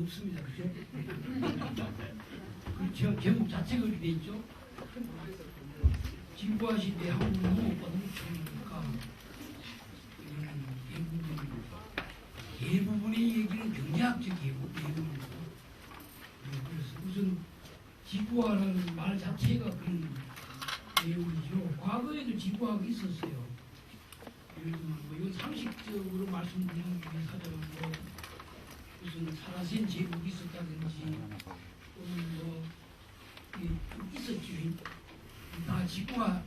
없습니다. 그죠? 그렇죠. 제목 자체가 그렇게 돼 있죠. 지구화 시대 한국 농업과 농촌이니까 대부분의 얘기는 경제학적이에요. 대부분은. 그래서 우선 지구화라는 말 자체가 그런 내용이죠. 과거에도 지구화가 있었어요. 예를 들면 뭐 이건 상식적으로 말씀드리는 게 사자면 뭐 무슨 사라센 제국이 있었다든지 또는 뭐 있었죠. 다 지구화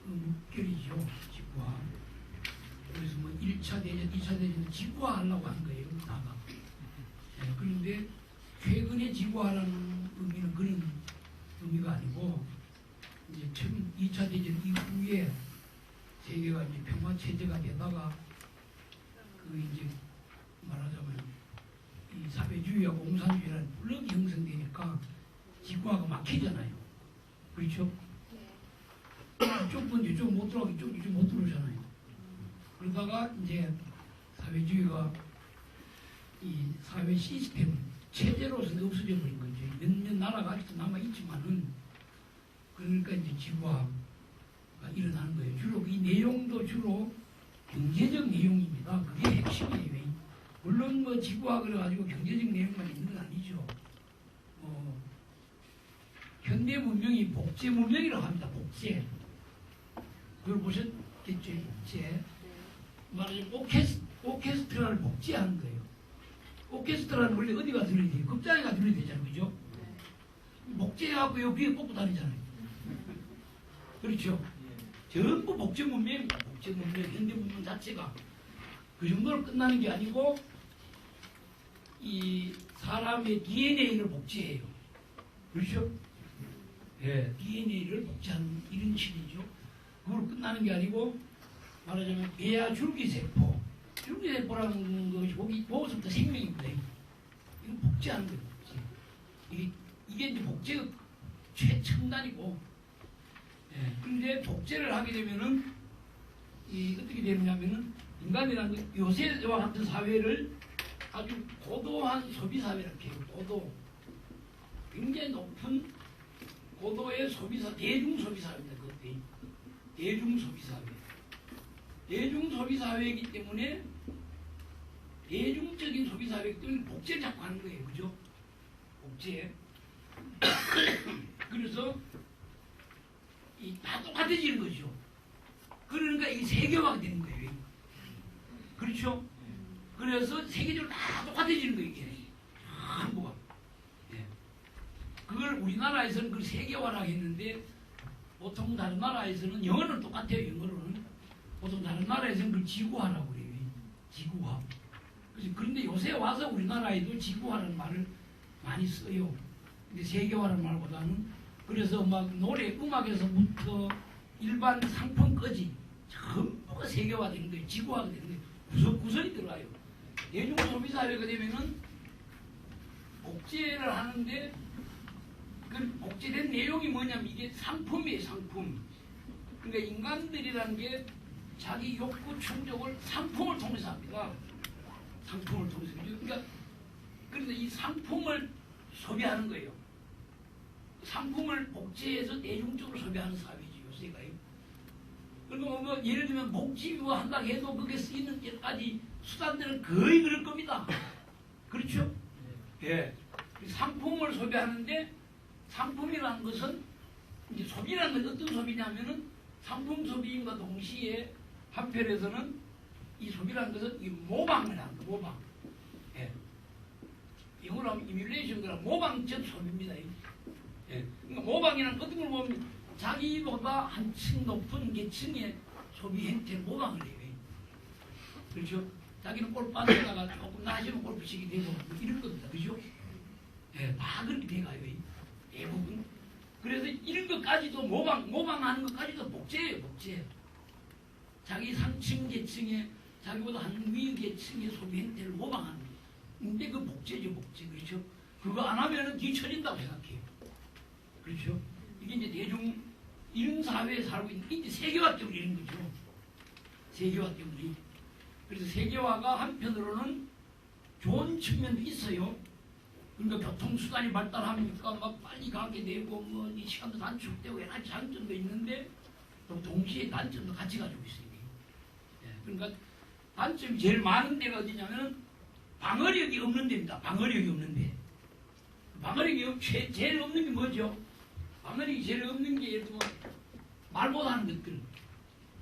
물결이죠. 지구화. 그래서 뭐 1차 대전, 2차 대전 지구화 하려고 한 거예요. 다가. 네, 그런데 최근에 지구화라는 의미는 그런 의미가 아니고 이제 2차 대전 이후에 세계가 이제 평화 체제가 되다가 그 이제 말하자면 이 사회주의와 공산주의라는 블록이 형성되니까 지구화가 막히잖아요. 그렇죠? 이쪽 분 이쪽 못 들어가고 이쪽 못 들어오잖아요. 그러다가 이제 사회주의가 이 사회 시스템 체제로서는 없어져 버린 거죠. 몇몇 나라가 아직도 남아 있지만은 그러니까 이제 지구화가 일어나는 거예요. 주로 이 내용도 주로 경제적 내용입니다. 그게 핵심이에요. 물론 뭐 지구화 그래가지고 경제적 내용만 있는 건 아니죠. 현대 문명이 복제 문명이라고 합니다. 복제. 그걸 보셨겠죠? 복제. 말하자면 오케스트라를 복제하는 거예요. 오케스트라는 원래 어디가 들어야 돼요? 극장에가 들어야 되잖아요. 그죠? 복제하고 여기에 꽂고 다니잖아요. 그렇죠? 전부 복제 문명입니다. 복제 문명, 현대 문명 자체가. 그 정도로 끝나는 게 아니고 이 사람의 DNA를 복제해요. 그렇죠? 예, DNA를 복제하는 이런 식이죠. 그걸 끝나는 게 아니고 말하자면 배아 줄기세포. 줄기세포라는 것이 거기서부터 생명입니다. 이건 복제하는 거예요. 복제. 이게 이제 복제가 최첨단이고 예, 그런데 복제를 하게 되면은 어떻게 되느냐면은 인간이라는 요새와 같은 사회를 아주 고도한 소비 사회라고 해요. 고도. 굉장히 높은 고도의 소비사, 대중 소비 사회입니다. 그것도 대중 소비 사회. 대중 소비 사회이기 때문에 대중적인 소비 사회이기 때문에 복제를 자꾸 하는 거예요. 그죠? 복제. 그래서 다 똑같아지는 거죠. 그러니까 이 세계화가 되는 거예요. 그렇죠? 그래서 세계적으로 다 똑같아지는 거예요. 이게. 전부가. 네. 그걸 우리나라에서는 그 세계화라고 했는데 보통 다른 나라에서는 영어는 똑같아요. 영어로는. 보통 다른 나라에서는 그걸 지구화라고 그래요. 지구화. 그런데 요새 와서 우리나라에도 지구화라는 말을 많이 써요. 근데 세계화라는 말보다는 그래서 막 노래, 음악에서부터 일반 상품까지 전부가 세계화되는 거예요. 지구화가 되는 거예요. 구석구석이 들어가요. 대중 소비 사회가 되면은 복제를 하는데 그 복제된 내용이 뭐냐면 이게 상품이에요. 상품. 그러니까 인간들이라는 게 자기 욕구 충족을 상품을 통해서 합니다. 상품을 통해서. 그러니까 그래서 이 상품을 소비하는 거예요. 상품을 복제해서 대중적으로 소비하는 사회지 요새가요. 그리고 뭐 예를 들면 복지화 한다 해도 그게 쓰이는 여러 가지 수단들은 거의 그럴 겁니다. 그렇죠? 예. 상품을 소비하는데 상품이라는 것은 이제 소비라는 건 어떤 소비냐면은 상품 소비인과 동시에 한편에서는 이 소비라는 것은 이 모방을 하는 거, 모방. 예. 영어로 하면 이뮬레이션 그라 모방적 소비입니다. 예. 그러니까 모방이라는 어떤 걸 보면 자기보다 한층 높은 계층의 소비 행태를 모방을 해요. 그렇죠? 자기는 골프 빠져다가 조금 나아지면 골프 치게 되고 뭐 이런 겁니다. 그죠? 예, 다 그렇게 돼가요. 대부분. 그래서 이런 것까지도 모방하는 것까지도 복제예요. 복제. 자기 상층 계층의 자기보다 한 위 계층의 소비 행태를 모방하는 거예요. 근데 그 복제죠. 복제. 그렇죠? 그거 안 하면은 뒤처진다고 생각해요. 그렇죠? 이게 이제 대중 이런 사회에 살고 있는 이제 세계화 때문에 이런 거죠. 세계화 때문에. 그래서 세계화가 한편으로는 좋은 측면도 있어요. 그러니까 교통수단이 발달하니까 막 빨리 가게 되고 뭐 이 시간도 단축되고 여러 가지 장점도 있는데 또 동시에 단점도 같이 가지고 있어요. 예, 그러니까 단점이 제일 많은 데가 어디냐면 방어력이 없는 데입니다. 방어력이 없는 데. 방어력이 제일 없는 게 뭐죠? 방어력이 제일 없는 게 예를 들면 말 못하는 것들.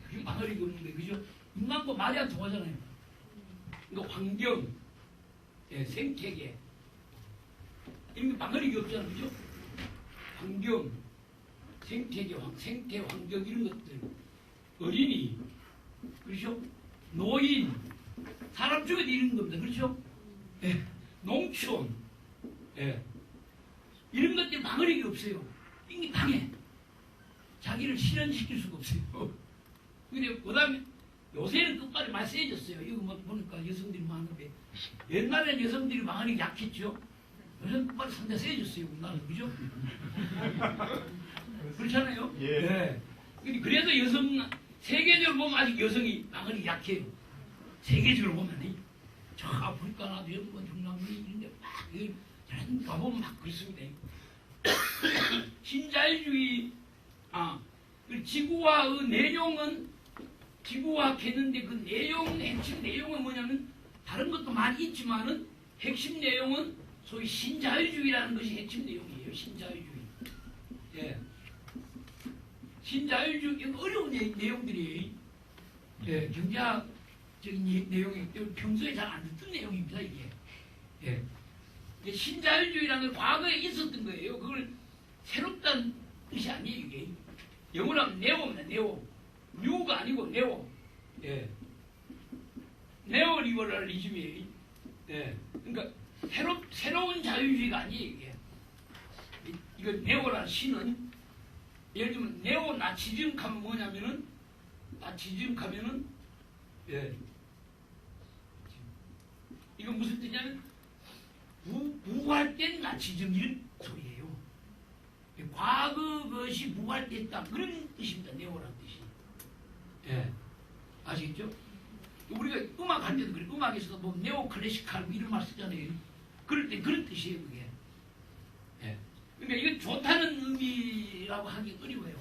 그게 방어력이 없는 게 그죠? 인간과 말이 안 통하잖아요. 그러니까 환경, 예, 생태계 이런 게 방어력이 없잖아요. 그죠? 환경, 생태 환경 이런 것들 어린이 그렇죠? 노인 사람 죽여도 이런 겁니다. 그렇죠? 예. 농촌 예. 이런 것들 방어력이 없어요. 이게 당해. 자기를 실현시킬 수가 없어요. 근데 그 다음에 요새는 끝발이 많이 세졌어요. 이거 뭐 보니까 여성들이 많은데 옛날에는 여성들이 방어력이 약했죠. 요새는 끝발이 상당히 세졌어요. 우리나라는 그죠? 그렇잖아요. 예. 예. 근데 그래도 여성 세계적으로 보면 아직 여성이 방어력이 약해요. 세계적으로 보면 저 아프리카나 일본 중남미 이런데 막 저런 가보면 막 그렇습니다. 신자유주의 그 지구화의 내용은 지구화했는데 그 내용 핵심 내용은 뭐냐면 다른 것도 많이 있지만은 핵심 내용은 소위 신자유주의라는 것이 핵심 내용이에요. 신자유주의. 예. 신자유주의 어려운 내용들이 예, 경제학적인 내용이 평소에 잘 안 듣던 내용입니다. 이게. 예. 신자유주의라는 건 과거에 있었던 거예요. 그걸 새롭다는 뜻이 아니에요. 이게 영어로 하면 네오입니다. 네오. 뉴가 아니고 네오. 예. 네오리버럴리즘이에요. 예. 그러니까 새로운 자유주의가 아니에요. 이게. 이거 네오라는 신은 예를 들면 네오나치즘 하면 뭐냐면은 나치즘 하면은 예. 이거 무슨 뜻이냐면 부활된 나치즘 이런 소리예요. 과거 것이 부활됐다 그런 뜻입니다. 네오라는 뜻이. 예. 아시겠죠? 우리가 음악 할 때도 그래. 음악에서도 뭐 네오 클래시칼 이런 말 쓰잖아요. 그럴 때 그런 뜻이에요. 그게. 예. 그러니까 이건 좋다는 의미라고 하기 어려워요.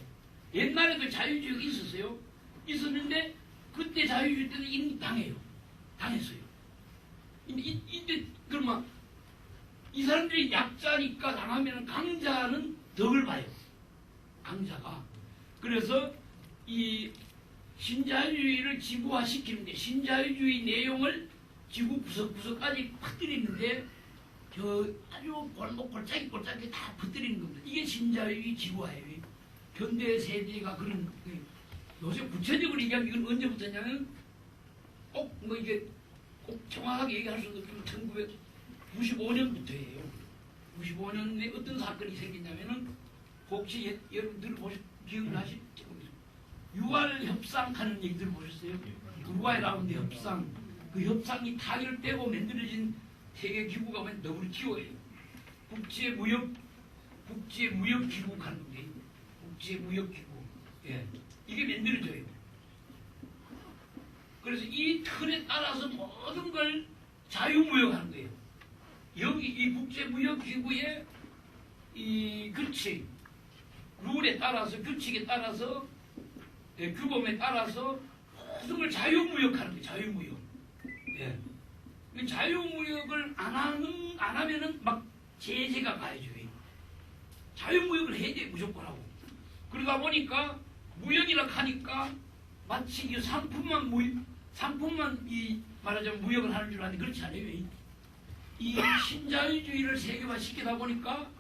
옛날에도 자유주의가 있었어요. 있었는데 그때 자유주의 때는 이미 당했어요. 이때 그러면 이 사람들이 약자니까 당하면 강자는 덕을 봐요. 강자가. 그래서 이 신자유주의를 지구화시키는데 신자유주의 내용을 지구 구석구석까지 퍼뜨리는데 저 아주 골짜기 다 퍼뜨리는 겁니다. 이게 신자유주의 지구화예요. 현대 세대가 그런 요새 구체적으로 얘기하면 이건 언제부터냐면 꼭 뭐 이게 꼭 정확하게 얘기할 수는 없지만 1995년부터예요. 95년에 어떤 사건이 생겼냐면은 혹시 여러분들 기억나시죠? 유알 협상하는 얘기 들어보셨어요? 우루과이 라운드 협상. 그 협상이 타결되고 만들어진 세계 기구가 뭐냐 WTO예요. 국제무역기구 하는 게 국제무역기구. 예. 이게 만들어져요. 그래서 이 틀에 따라서 모든 걸 자유무역하는 거예요. 여기 이 국제무역기구의 이 규칙, 룰에 따라서 규칙에 따라서 규범에 따라서 모든 걸 자유무역하는 거예요. 자유무역. 예. 자유무역을 안 하면은 막 제재가 가해져요. 자유무역을 해야 돼 무조건 하고. 그러다 보니까 무역이라 하니까 마치 이 상품만 이 말하자면 무역을 하는 줄 아는데 그렇지 않아요. 이 신자유주의를 세계화 시키다 보니까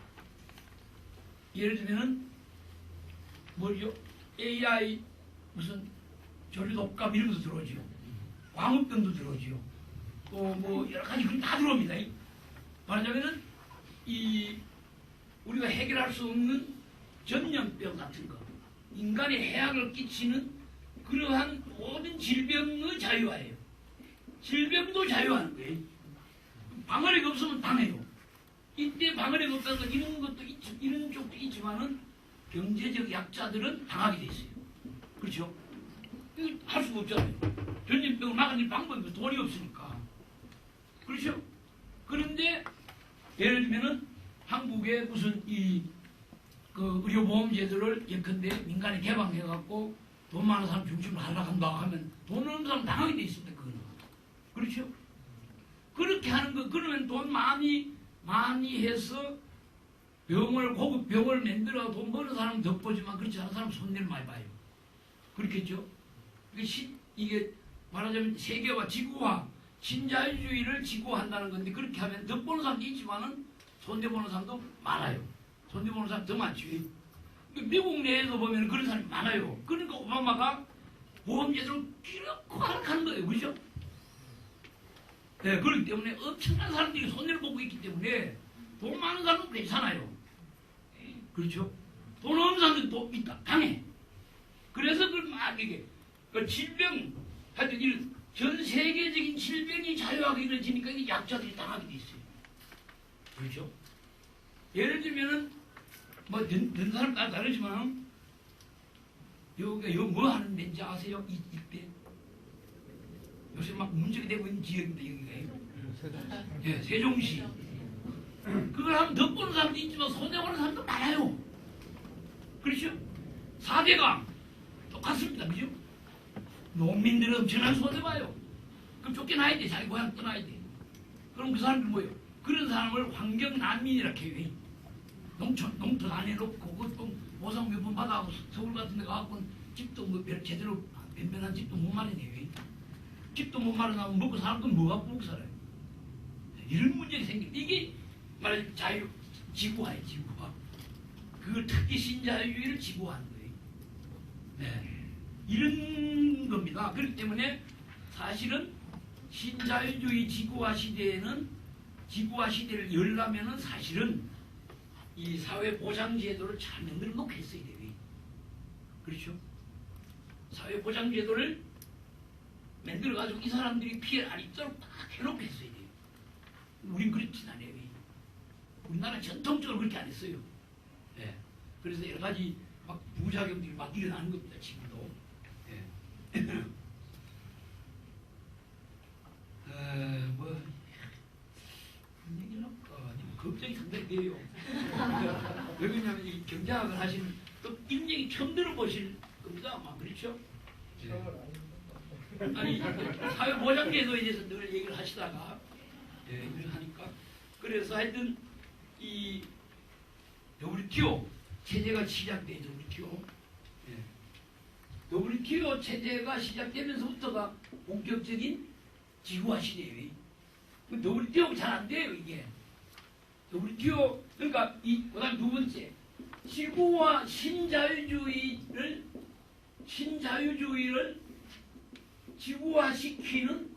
예를 들면은 뭐죠? AI 무슨 조류독감 이런 것도 들어오죠. 광우병도 들어오죠. 또 뭐 여러 가지 그런 다 들어옵니다. 말하자면은 이 우리가 해결할 수 없는 전염병 같은 거, 인간에 해악을 끼치는 그러한 모든 질병의 자유화예요. 질병도 자유화하는 거예요. 방어력이 없으면 당해요. 이때 방어력이 없다는 건 이런 것도 이런 쪽도 있지만은 경제적 약자들은 당하게 돼 있어요. 그렇죠? 이거 할 수가 없잖아요. 전염병을 막아낼 방법이 돈이 없으니까. 그렇죠? 그런데 예를 들면은 한국에 무슨 그 의료보험 제도를 예컨대 민간에 개방해갖고 돈 많은 사람 중심으로 하려고 한다 하면 돈 없는 사람 당하게 돼 있습니다. 그거는. 그렇죠? 그렇게 하는 거, 그러면 돈 많이 해서 고급 병을 만들어 돈 버는 사람은 덕보지만 그렇지 않은 사람은 손해를 많이 봐요. 그렇겠죠? 이게 말하자면 세계화, 지구화, 신자유주의를 지구화한다는 건데 그렇게 하면 덕보는 사람도 있지만은 손해보는 사람도 많아요. 손해보는 사람 더 많죠. 미국 내에서 보면 그런 사람이 많아요. 그러니까 오바마가 보험제도를 기렇고 하락하는 거예요. 그죠? 네, 그렇기 때문에 엄청난 사람들이 손해를 보고 있기 때문에 돈 많은 사람은 괜찮아요. 그렇죠? 돈 없는 사람들은 또 있다. 강해. 그래서 막 이게 질병, 하여튼 전 세계적인 질병이 자유하게 이루어지니까 이게 약자들이 당하게 돼 있어요. 그렇죠? 예를 들면은 뭐 든 사람 따라 다르지만 여기가 뭐 하는 데인지 아세요? 이때 요새 막 문제가 되고 있는 지역인데 여기가 예, 세종시 그걸 하면 덕보는 사람도 있지만 손해보는 사람도 많아요. 그렇죠? 4대강 똑같습니다. 그죠? 농민들은 엄청난 손해봐요. 그럼 쫓겨나야 돼. 자기 고향 떠나야 돼. 그럼 그 사람들 뭐예요? 그런 사람을 환경난민이라고 해요. 농토 안 해놓고 그것도 보상 몇 번 받아가고 서울 같은 데 가갖고 집도 뭐 제대로 변변한 집도 못 마련해요. 집도 못 마련하면 먹고 사람도 뭐 갖고 먹고 살아요. 이런 문제가 생깁니다. 이게 말하자면 자유, 지구화예요. 지구화. 그걸 특히 신자유주의를 지구화하는 거예요. 네. 이런 겁니다. 그렇기 때문에 사실은 신자유주의 지구화 시대에는 지구화 시대를 열려면은 사실은 이 사회보장제도를 잘 만들어 놓고 했어야 돼요. 그렇죠? 사회보장제도를 만들어가지고 이 사람들이 피해를 안 입도록 딱 해놓고 했어야 돼요. 우린 그렇진 않아요. 우리나라 전통적으로 그렇게 안 했어요. 네. 그래서 여러 가지 막 부작용들이 막 일어나는 겁니다. 지금도. 네. 뭐 얘기를 할까? 걱정이 상당히 돼요. 왜 그러냐면 이 경제학을 하시는 또 인생이 처음 들어보실 겁니다. 아마 그렇죠? 네. 아니 사회보장제도에 대해서 늘 얘기를 하시다가 늘 하니까 그래서 하여튼 이 WTO 체제가 시작되죠. WTO 체제가 시작되면서부터가 본격적인 지구화 시대예요. WTO가 잘 안 돼요. 이게 WTO 그러니까 그다음 두 번째 지구화 신자유주의를 지구화시키는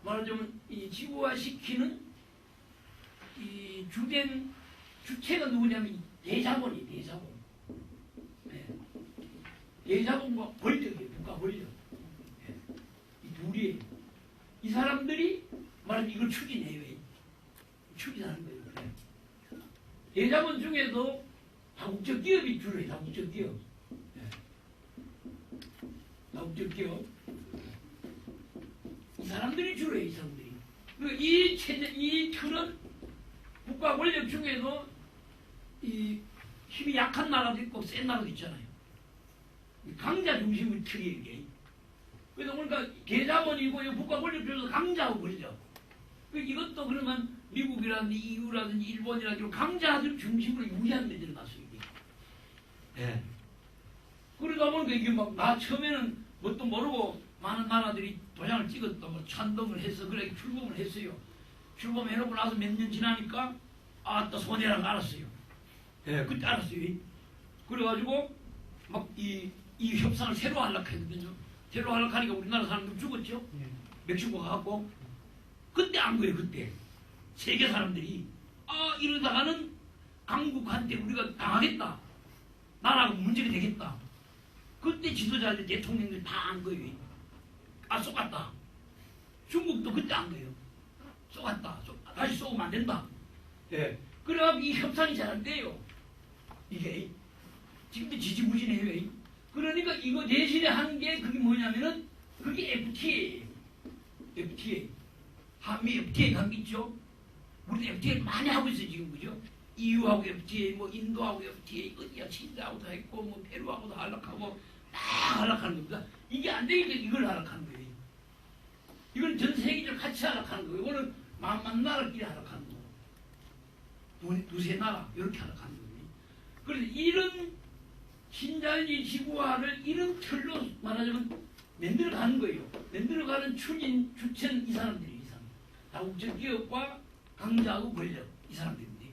말하자면 이 지구화시키는 이 주체가 누구냐면 대자본이 대자본. 네. 대자본과 권력이에요. 국가 권력. 네. 이 둘이에요. 이 사람들이 말하면 이걸 추진해요. 추진하는 거예요. 네. 대자본 중에도 다국적 기업이 주로 해요. 다국적 기업. 네. 다국적 기업. 이 사람들이 주로 해요. 이 사람들이. 그리고 이 체제, 이 틀은 국가 권력 중에도 이 힘이 약한 나라도 있고 센 나라도 있잖아요. 강자 중심의 틀이에요. 이게. 그래서 그러니까 대자본이고 국가 권력 중에서 강자하고 권력. 이것도 그러면 미국이라든지 EU라든지 일본이라든지 강자들 중심으로 유리한 데들이 났어요. 이게. 네. 그러다 보니까 이게 막 나 처음에는 뭣도 모르고 많은 나라들이 도장을 찍었다 뭐 찬동을 해서 그래 출범을 했어요. 출범해놓고 나서 몇 년 지나니까 또 손해라는 거 알았어요. 예, 그때 알았어요. 그래가지고 막 이 협상을 새로 하려고 했거든요. 새로 하려고 하니까 우리나라 사람들 죽었죠. 멕시코 가갖고 그때 안 거예요. 그때 세계 사람들이 이러다가는 강국한테 우리가 당하겠다. 나라가 문제가 되겠다. 그때 지도자들 대통령들 다 안 거예요. 쏘갔다. 중국도 그때 안 거예요. 쏘갔다. 다시 쏘면 안 된다. 예. 그래가지고 이 협상이 잘 안 돼요. 이게 지금도 지지부진해요. 그러니까 이거 대신에 하는 게 그게 뭐냐면은 그게 FTA예요. FTA. 한미 FTA 관계 있죠. 우리 FTA 많이 하고 있어요 지금 그죠? EU하고 FTA, 뭐 인도하고 FTA, 어디야 칠레하고도 했고 뭐 페루하고도 하락하고 다 하락하는 겁니다. 이게 안 되니까 이걸 하락하는 거예요. 이건 전 세계적으로 같이 하락하는 거예요. 이거는 만만 나라끼리 하락하는 거고 두세 나라 이렇게 하락하는 거예요. 그래서 이런 신자유주의 지구화를 이런 틀로 말하자면 만들어가는 거예요. 만들어가는 주체는 이 사람들이 이 사람. 다국적 기업과 강자하고 권력 이 사람들인데.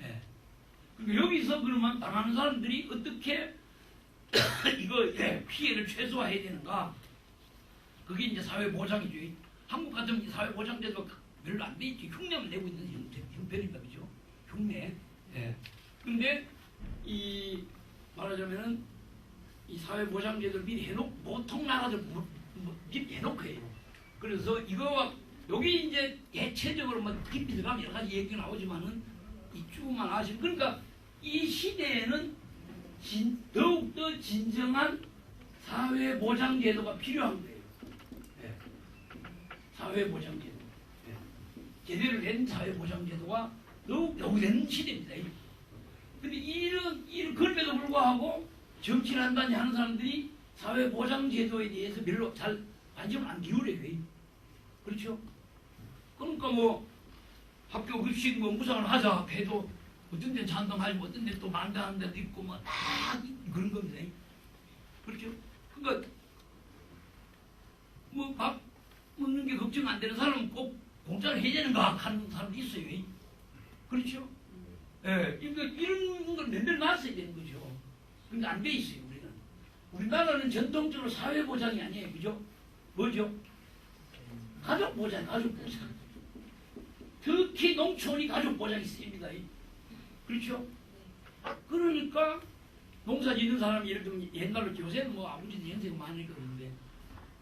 예. 그러니까 여기서 그러면 당하는 사람들이 어떻게 이거 피해를 최소화해야 되는가? 그게 이제 사회보장이죠. 한국 같으면 사회보장제도 별로 안 돼 있지. 흉내만 내고 있는 형편입니다, 그죠? 흉내. 예. 근데 이 말하자면은 이 사회보장제도를 미리 해놓고 보통 나라들 미리 해놓고 해요. 그래서 이거와 여기 이제 대체적으로 뭐 깊이 들어가면 여러 가지 얘기가 나오지만은 이쪽만 아시면 그러니까 이 시대에는 더욱더 진정한 사회보장제도가 필요한 거예요. 네. 사회보장제도. 네. 제대로 된 사회보장제도가 더욱 요구되는 시대입니다. 근데 이런 그럼에도 불구하고 정치를 한다니 하는 사람들이 사회보장제도에 대해서 별로 잘 관심을 안 기울여요. 그렇죠? 그러니까 뭐 학교 급식 뭐 무상을 하자 해도 어떤 데는 찬성하고 어떤 데는 또 반대하는 데도 있고 뭐 다 그런 겁니다. 그렇죠? 그러니까 뭐 밥 먹는 게 걱정 안 되는 사람은 꼭 공짜로 해야 되는가 하는 사람도 있어요. 그렇죠? 예, 그러니까 이런 걸 만들어놨어야 되는 거죠. 근데 안 돼 있어요, 우리는. 우리나라는 전통적으로 사회보장이 아니에요. 그죠? 뭐죠? 가족보장, 가족보장. 특히 농촌이 가족보장이 셉니다. 그렇죠? 그러니까 농사 짓는 사람이 예를 들면 옛날로 요새는 뭐 아버지도 연세가 많으니까 그런데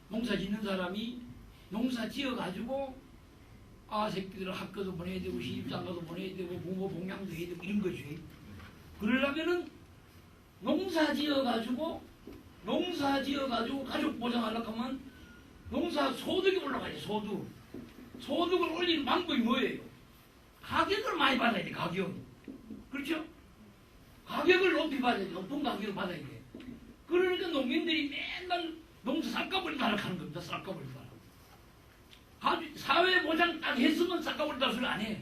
농사 짓는 사람이 농사 지어가지고 새끼들을 학교도 보내야 되고 시집장가도 보내야 되고 부모 봉양도 해야 되고 이런 거죠. 그러려면은 농사 지어가지고 가족 보장하려고 하면 농사 소득이 올라가요. 소득을 올리는 방법이 뭐예요? 가격을 많이 받아야 돼. 가격. 그렇죠? 가격을 높이 받아야 돼. 높은 가격을 받아야 돼. 그러니까 농민들이 맨날 농사 쌀값을 타락하는 겁니다. 쌀값을 타락. 사회보장 딱 했으면 쌀값을 타락을 안 해.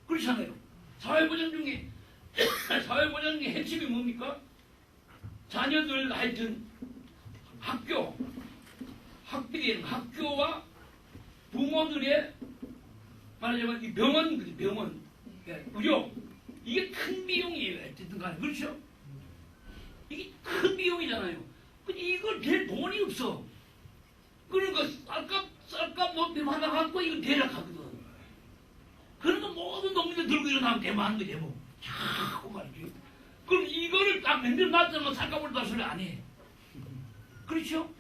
그렇잖아요. 사회보장 중에 핵심이 뭡니까? 자녀들 하여튼 학교와 부모들의 말하자면 이 병원, 의료 이게 큰 비용이에요. 어쨌든 간에 그렇죠? 이게 큰 비용이잖아요. 근데 이걸 댈 돈이 없어. 그러니까 쌀값 높이 받아갖고 이거 대략하거든. 그러니까 모든 농민들 들고 일어나면 대만한 거 대모. 자꾸 말이지. 그럼 이거를 딱 만들어놨자면 쌀값을 다 소리 안 해. 그렇죠?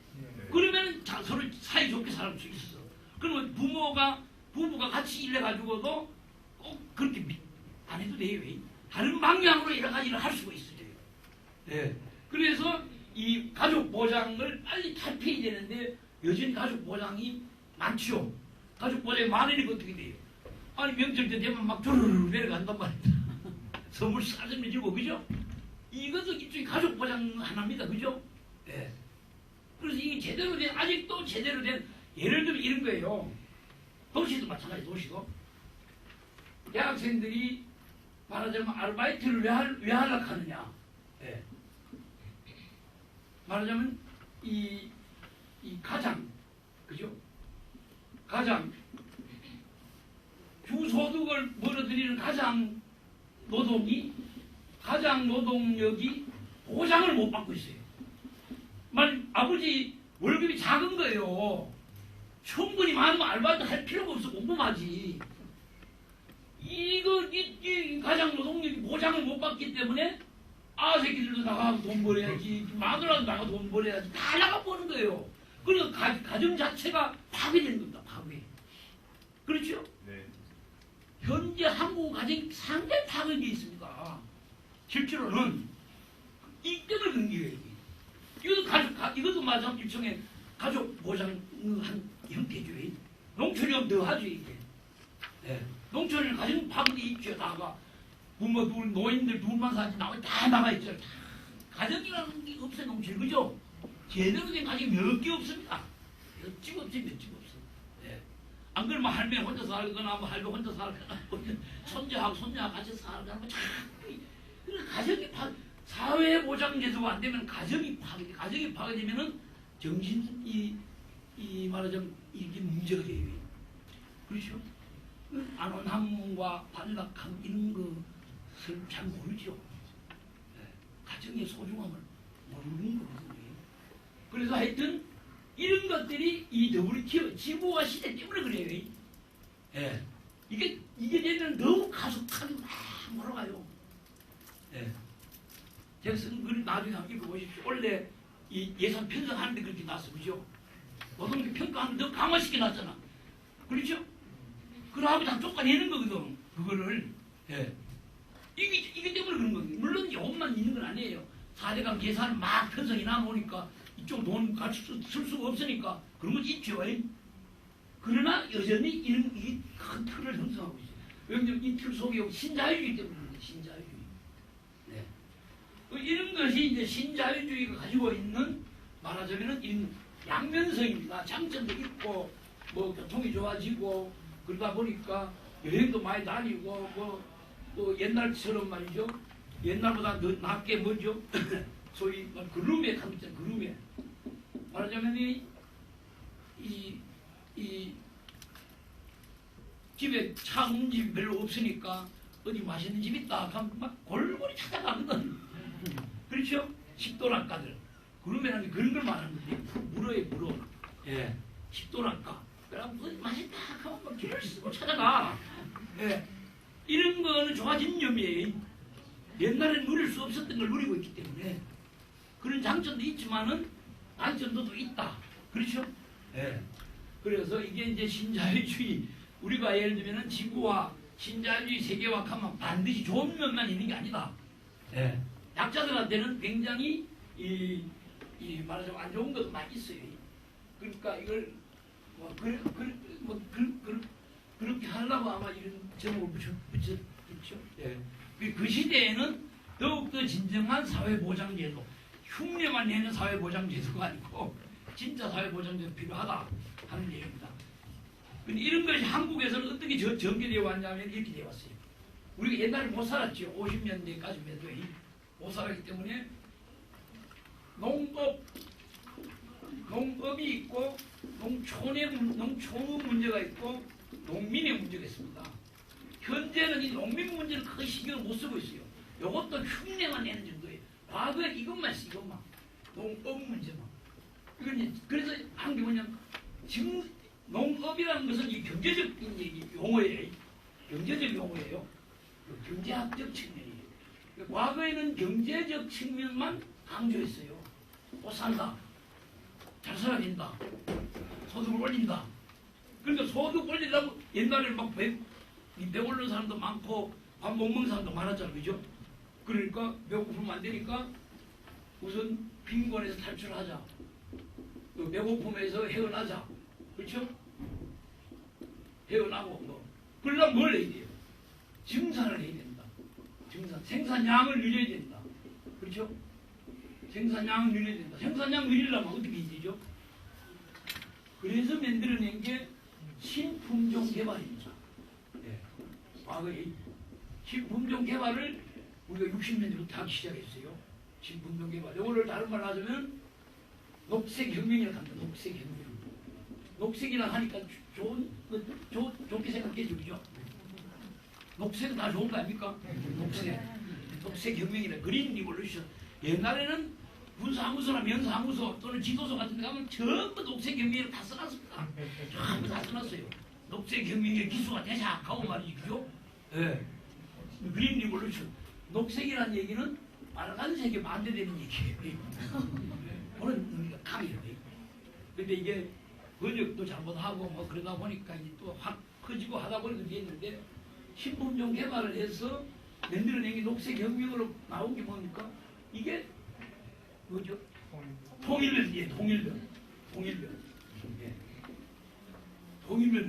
그러면 서로 사이좋게 살 수 있어. 그러면 부부가 같이 일해가지고도 꼭 그렇게 안 해도 돼요. 다른 방향으로 여러 가지를 할 수가 있어요. 네. 그래서 이 가족 보장을 빨리 탈피해야 되는데 여전히 가족 보장이 많죠. 가족 보장이 많으니까 어떻게 돼요? 아니 명절 때 되면 막 조르르 내려간단 말입니다. 선물 싸증을 주고 그죠? 이것도 일종의 가족 보장 하나입니다. 그죠? 네. 그래서 이게 아직도 제대로 된 예를 들면 이런 거예요. 도시도 마찬가지 도시도 대학생들이 말하자면 아르바이트를 왜 하려고 하느냐. 네. 말하자면 이 가장 그죠? 가장 주소득을 벌어들이는 가장 노동력이 보장을 못 받고 있어요. 아버지 월급이 작은 거예요. 충분히 많으면 알바도 할 필요가 없어. 공부하지. 이 가장 노동력이 보장을 못 받기 때문에 새끼들도 나가서 돈 벌어야지. 마누라도 나가서 돈 벌어야지. 다 나가보는 거예요. 그래서 가정 자체가 파괴되는 겁니다. 파괴. 그렇죠? 네. 현재 한국 가정이 상당히 파괴되어 있습니다. 실제로는 이 때문에 그런 거예요. 이것도 마찬가지로 일종의 가족 보장 한 형태죠. 농촌이 더 하죠, 이게. 예. 농촌에는 가정 파괴돼 있죠. 다가 부모 둘, 노인들 둘만 사지 나머지 다 나가 있죠. 다 가정이라는 게 없어요. 농촌에. 그죠? 제대로 된 가정이 몇 개 없습니다. 몇 집 없지, 몇 집 없어. 예. 안 그러면 할매 혼자 살거나 뭐 할배 혼자 살거나 손자하고 손자하고 같이 살거나 뭐 참 가정이 사회보장제도가 안 되면 가정이 파괴돼. 가정이 파괴되면은 정신이 말하자면 이게 문제가 돼요. 그렇죠? 안온함과 반락함 이런 것을 잘 모르죠. 네. 가정의 소중함을 모르는 거거든요. 그래서 하여튼 이런 것들이 이 WTO 지구화 시대 때문에 그래요. 예. 이게 되면 더욱 가속하게 막 몰아가요. 예. 제가 쓴 글 나중에 한번 읽어보십시오. 원래 이 예산 편성하는데 그렇게 났어. 그죠? 노동력 평가하는데 더 강화시켜 놨잖아. 그렇죠? 그러하고 다 쫓아내는 거거든. 그거를. 예. 이게 때문에 그런 거거든요. 물론 요것만 있는 건 아니에요. 4대강 예산을 막 편성해 놔놓으니까 이쪽 돈 같이 쓸 수가 없으니까 그런 건 있죠. 그러나 여전히 이 큰 틀을 형성하고 있어요. 왜냐면 이 틀 속에 신자유주의 때문에 그런 거예요. 신자유주의. 네. 이런 것이 이제 신자유주의가 가지고 있는 말하자면은 이런 양면성입니다. 장점도 있고 뭐 교통이 좋아지고 그러다 보니까 여행도 많이 다니고 뭐 또 옛날처럼 말이죠. 옛날보다 더 낫게 뭐죠? 소위 그루메 감자 그루메 말하자면 이 집에 차 없는 집이 별로 없으니까 어디 맛있는 집 있다 하면 막 골고루 찾아가거든. 그렇죠? 식도락가들 그루메라는 게 그런 걸 말하는 건데 물어요 물어. 예, 식도락가. 그럼 맛있다 하면 막 길을 쓰고 찾아가. 예. 이런 거는 좋아진 점이에요. 옛날에 누릴 수 없었던 걸 누리고 있기 때문에 그런 장점도 있지만은 단점도 있다. 그렇죠? 예. 그래서 이게 이제 신자유주의 우리가 예를 들면은 지구와 신자유주의 세계화하면 반드시 좋은 면만 있는 게 아니다. 예. 약자들한테는 굉장히 말하자면 안 좋은 것도 많이 있어요. 그러니까 이걸 그렇게 하려고 아마 이런 제목을 붙였겠죠. 예. 그 시대에는 더욱더 진정한 사회보장제도, 흉내만 내는 사회보장제도가 아니고 진짜 사회보장제도 필요하다 하는 얘기입니다. 근데 이런 것이 한국에서는 어떻게 전개되어 왔냐면 이렇게 되어 왔어요. 우리가 옛날에 못 살았죠. 50년대까지 매도에 못 살았기 때문에 농업이 있고 농촌의 문제가 있고 농민의 문제가 있습니다. 현재는 이 농민 문제는 크게 신경을 못 쓰고 있어요. 이것도 흉내만 내는 정도예요. 과거에 이것만 있어, 이것만. 농업 문제만. 그래서 한 게 뭐냐면 지금 농업이라는 것은 이 경제적 용어예요. 경제적 용어예요. 경제학적 측면이에요. 과거에는 경제적 측면만 강조했어요. 못 산다. 잘 살아야 된다. 소득을 올린다. 그러니까 소득 올리려고 옛날에는 막 배고른 사람도 많고 밥 못 먹는 사람도 많았잖아요. 그죠? 그러니까 배고프면 안 되니까 우선 빈곤에서 탈출하자. 또 배고픔에서 헤어나자. 그렇죠? 헤어나고 뭐. 그러려면 뭘 해야 돼요? 증산을 해야 된다. 증산. 생산량을 늘려야 된다. 그렇죠? 생산량을 늘려야 된다. 생산량 늘리려면 어떻게 해야 되죠? 그래서 만들어낸 게 신품종 개발입니다. 네. 과거에 신품종 개발을 우리가 60년대부터 하기 시작했어요. 신품종 개발. 이거를 다른 말로 하자면 녹색혁명이라고 합니다. 녹색혁명. 녹색이라 하니까 좋게 생각해죠. 그죠? 녹색은 다 좋은 거 아닙니까? 녹색혁명이라 그린 리볼루션. 옛날에는 군사무소나 면사무소 또는 지도소 같은 데 가면 전부 녹색혁명을 다 써놨습니다. 전부 다 써놨어요. 녹색혁명의 기수가 대작하고 말이죠. 예. 그린 리볼루션. 녹색이라는 얘기는 빨간색에 반대되는 얘기예요. 그런 의미가 강해요. 근데 이게 번역도 잘못하고 뭐 그러다 보니까 이제 또 확 커지고 하다 보니까 됐는데 신품종 개발을 해서 만들어낸 게 녹색혁명으로 나온 게 뭡니까? 이게 뭐죠? 통일별. 예, 통일별. 통일별. 예. 통일별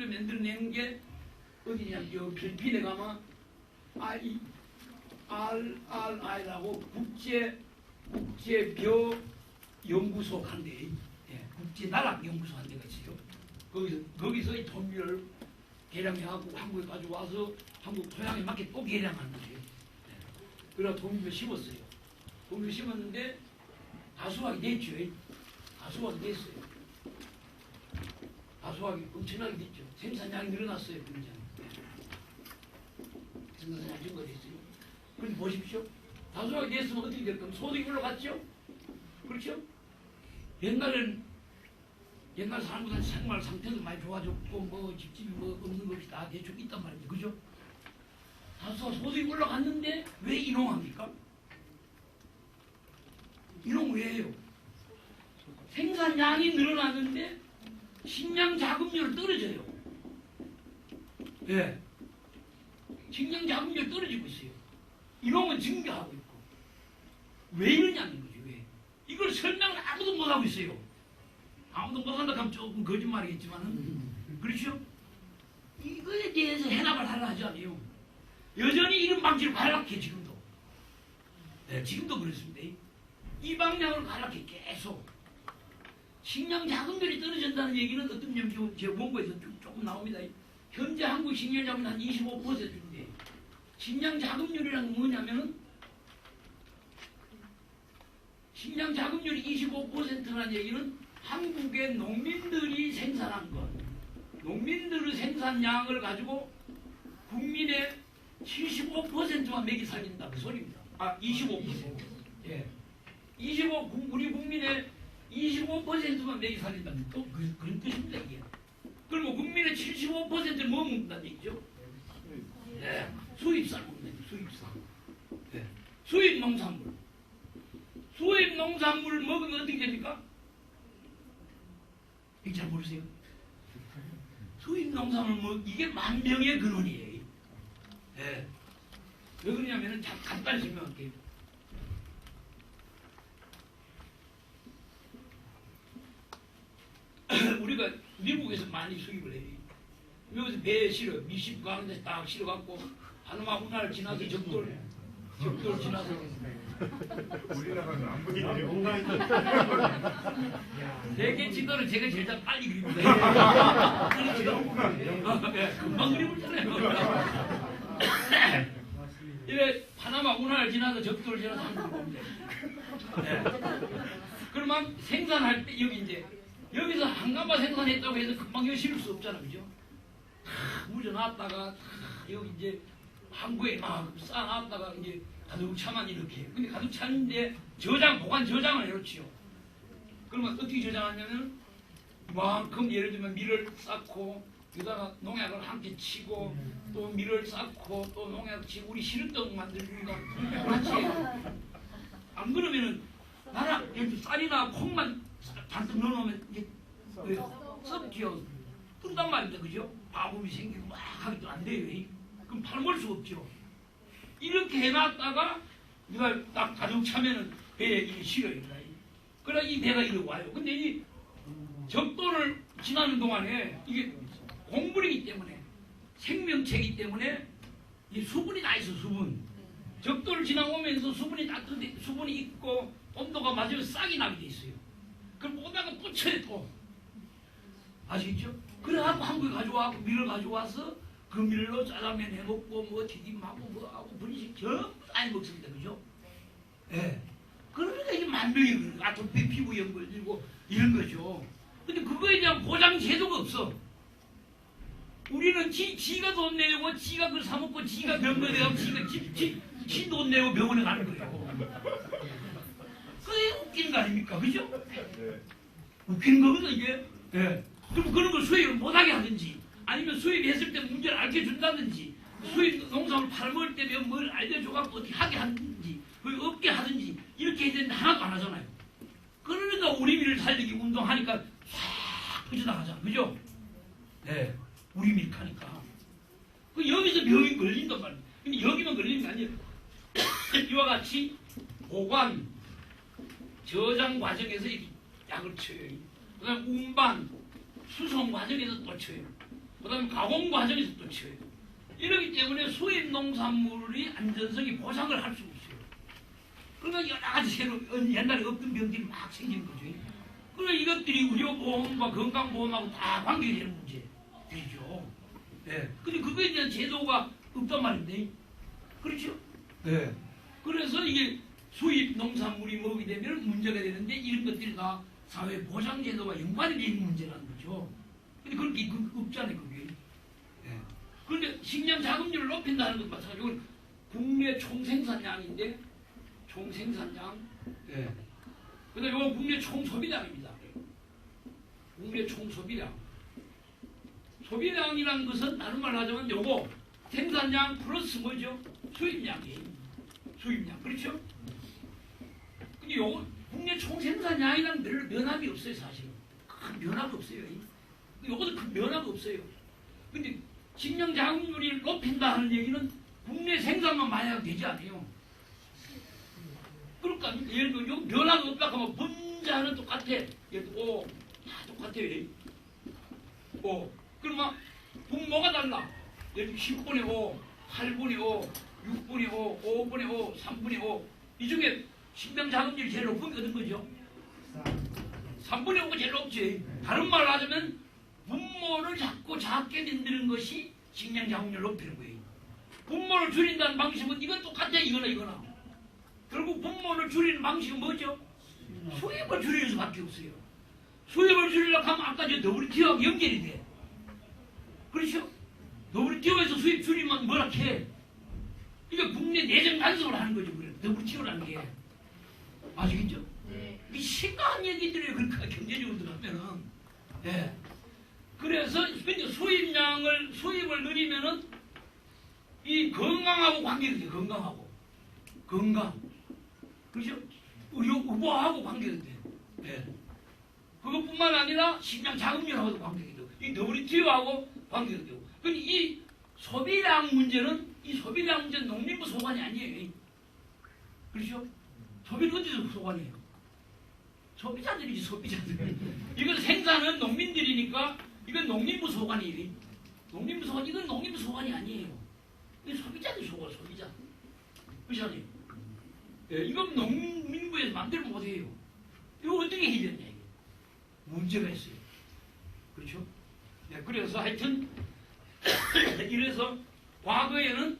만들어낸 게 어디냐, 저 필리핀에 가면 RRI라고 국제벼 연구소 한대, 예, 국제 나락 연구소 한 데가 있어요. 거기서 이 돈비를 개량해갖고 한국에 가져와서 한국 토양에 맞게 또 개량하는 거예요. 예. 그래서 돈비를 심었어요. 돈비를 심었는데 다수확이 됐죠. 다수확이 됐어요. 다수확이 엄청나게 됐죠. 생산량이 늘어났어요. 굉장히. 생산량이 증가됐어요. 그런데 보십시오. 다수확이 됐으면 어떻게 될 겁니까? 소득이 올라갔죠? 그렇죠? 옛날 사람보다 생활 상태도 많이 좋아졌고, 뭐, 집집이 뭐, 없는 것이 다 대충 있단 말이죠. 그죠? 다수가 소득이 올라갔는데, 왜 인홍합니까? 인홍 왜 해요? 생산량이 늘어나는데, 식량 자금률이 떨어져요. 예. 식량 자금률이 떨어지고 있어요. 인홍은 증가하고 있고. 왜 이러냐는 거죠, 왜? 이걸 설명을 아무도 못하고 있어요. 아무도 못한다 하면 조금 거짓말이겠지만은, 그렇죠? 이거에 대해서 해답을 하려 하지 않아요. 여전히 이런 방식으로 가락해, 지금도. 네, 지금도 그렇습니다. 이 방향으로 가락해, 계속. 식량 자금률이 떨어진다는 얘기는 어떤 점이죠? 제 원고에서 조금 나옵니다. 현재 한국 식량 자금률 한 25%인데, 식량 자금률이란 게 뭐냐면은, 식량 자금률이 25%라는 얘기는 한국의 농민들이 생산한 것, 농민들의 생산량을 가지고 국민의 75%만 먹이 살린다 그 소리입니다. 25%. 예. 우리 국민의 25%만 먹이 살린다. 또 그런 뜻입니다, 이게. 그럼 국민의 75%를 뭐 먹는다는 얘기죠? 예. 수입산 먹는 거죠, 수입산. 예. 수입 농산물. 수입 농산물을 먹으면 어떻게 됩니까? 이게 잘 모르세요? 수입 농산물 이게 만병의 근원이에요. 예. 왜 그러냐면은 간단히 설명할게요. 우리가 미국에서 많이 수입을 해요. 미국에서 배에 실어, 미십 가는 데서 딱 실어갖고 하루만 훗날 지나서 적돌 지나서 우리나라는 안 보이네요. 세계 지도를 제가 제일 잘 빨리 그립니다. 금방 그리잖아요. 이래 파나마 운하를 지나서 적도를 지나서 한국으로 옵니다. 그러면 생산할 때 여기 이제 여기서 한가마 생산했다고 해서 금방 여기 실을 수 없잖아, 그죠? 묻어놨다가 여기 이제 항구에 막 쌓아놨다가 이제 가득 차만 이렇게. 근데 가득 차는데 보관 저장을 해놓지요. 그러면 어떻게 저장하냐면 이만큼 예를 들면 밀을 쌓고 여기다가 농약을 함께 치고 또 밀을 쌓고 또 농약을 치고 우리 시루떡 만들는 거 같이 해요. 안 그러면은 나라 쌀이나 콩만 잔뜩 넣어놓으면 이제 썩지요. 뜬단 말입니다. 그죠? 바보이 생기고 막 하기도 안 돼요. 그럼 팔먹을 수 없죠. 이렇게 해놨다가 누가 딱 가득 차면은 배에 이게 실어요. 그러나 이 배가 이리 와요. 근데 이 적도를 지나는 동안에 이게 공물이기 때문에 생명체이기 때문에 이 수분이 나 있어, 수분. 적도를 지나오면서 수분이 있고 온도가 맞으면 싹이 나게 돼 있어요. 그럼 오다가 또 쳐요, 또. 아시겠죠? 그래갖고 한국에 가져와서 밀을 가져와서 그 밀로 짜장면 해먹고 뭐 튀김하고 뭐하고 분식 전부 다 해먹습니다. 그죠? 예. 네. 그러니까 이게 만병이 그런 거. 아토피 피부염 걸리고 이런 거죠. 근데 그거에 대한 보장 제도가 없어. 우리는 지가 돈 내고 지가 그걸 사먹고 지가 병원에 가고 지 돈 내고 병원에 가는 거예요. 그게 웃긴 거 아닙니까? 그죠? 웃긴 거거든 이게. 예. 네. 그럼 그런 걸 수입을 못하게 하든지 아니면 수입했을 때 문제를 알려준다든지 수입 농산물 팔아먹을 때 뭘 알려줘갖고 어떻게 하게 하든지 그게 없게 하든지 이렇게 해야 되는데 하나도 안 하잖아요. 그러니까 우리 밀을 살리기 운동하니까 싹 퍼져나가잖아. 그죠? 네. 우리 밀 하니까. 그 여기서 병이 걸린단 말이에요. 근데 여기만 걸리는 게 아니에요. 이와 같이 보관, 저장 과정에서 이 약을 쳐요. 그 다음에 운반, 수송 과정에서 또 쳐요. 그 다음에 가공 과정에서 또 쳐요. 이러기 때문에 수입 농산물의 안전성이 보장을 할 수가 없어요. 그러니까 여러 가지 새로 옛날에 없던 병들이 막 생기는 거죠. 그러니까 이것들이 의료보험과 건강보험하고 다 관계되는 문제들이죠. 네. 근데 그거에 대한 제도가 없단 말인데, 그렇죠? 네. 그래서 이게 수입 농산물이 먹게 되면 문제가 되는데 이런 것들이 다 사회보장제도와 연관이 되어 있는 문제라는 거죠. 근데 그렇게 없잖아요, 그게. 네. 그런데 식량 자금률을 높인다는 것도 마찬가지고 국내 총생산량인데 총생산량, 네. 근데 이건 국내 총소비량입니다. 국내 총소비량. 소비량이라는 것은 다른 말로 하자면 요거 생산량 플러스 뭐죠? 수입량이에요. 수입량. 그렇죠? 근데 요거 국내 총생산량이랑 별 변함이 없어요, 사실은. 큰 변화가 없어요. 요것도 큰 변화가 없어요. 근데 식량 자금률이 높인다 하는 얘기는 국내 생산만 많이 되지 않아요. 그러니까 예를 들어 변화가 없다 하면 분자는 똑같아. 예를 들어 다 똑같아요. 그러면 분모가 달라. 예를 들어 10분의 5, 8분의 5, 6분의 5, 5분의 5, 3분의 5. 이 중에 식량 자금률이 제일 높은 게 어떤 거죠? 3분의 5가 제일 높지. 다른 말로 하자면 분모를 자꾸 작게 만드는 것이 식량 자금률을 높이는 거예요. 분모를 줄인다는 방식은 이건 똑같아, 이거나. 결국 분모를 줄이는 방식은 뭐죠? 수입을 줄이는 수밖에 없어요. 수입을 줄이려고 하면 아까 저 WTO하고 연결이 돼. 그렇죠? WTO에서 수입 줄이면 뭐라 해? 이게 국내 내정 간섭을 하는 거죠. 그래. WTO라는 게. 아시겠죠? 네. 이게 심각한 얘기들이에요. 그러니까 경제적으로 들어가면은. 예. 그래서 근데 수입을 늘리면은 이 건강하고 관계가 돼요. 건강. 그렇죠? 의료하고 관계가 돼요. 예. 그것뿐만 아니라 식량 자금률하고도 관계가 돼요. 이 WTO하고 관계가 되고. 근데 이 소비량 문제는 농민부 소관이 아니에요. 그렇죠? 소비는 어디서 소관이에요? 소비자들이지, 소비자들. 이건 생산은 농민들이니까 이건 농민부 소관이에요. 농민부 소관, 이건 농민부 소관이 아니에요. 이건 소비자들 소비자. 그렇죠? 예, 이건 농민부에서 마음대로 못해요. 이거 어떻게 해야 되냐, 이게. 문제가 있어요. 그렇죠? 네, 그래서 하여튼, 이래서 과거에는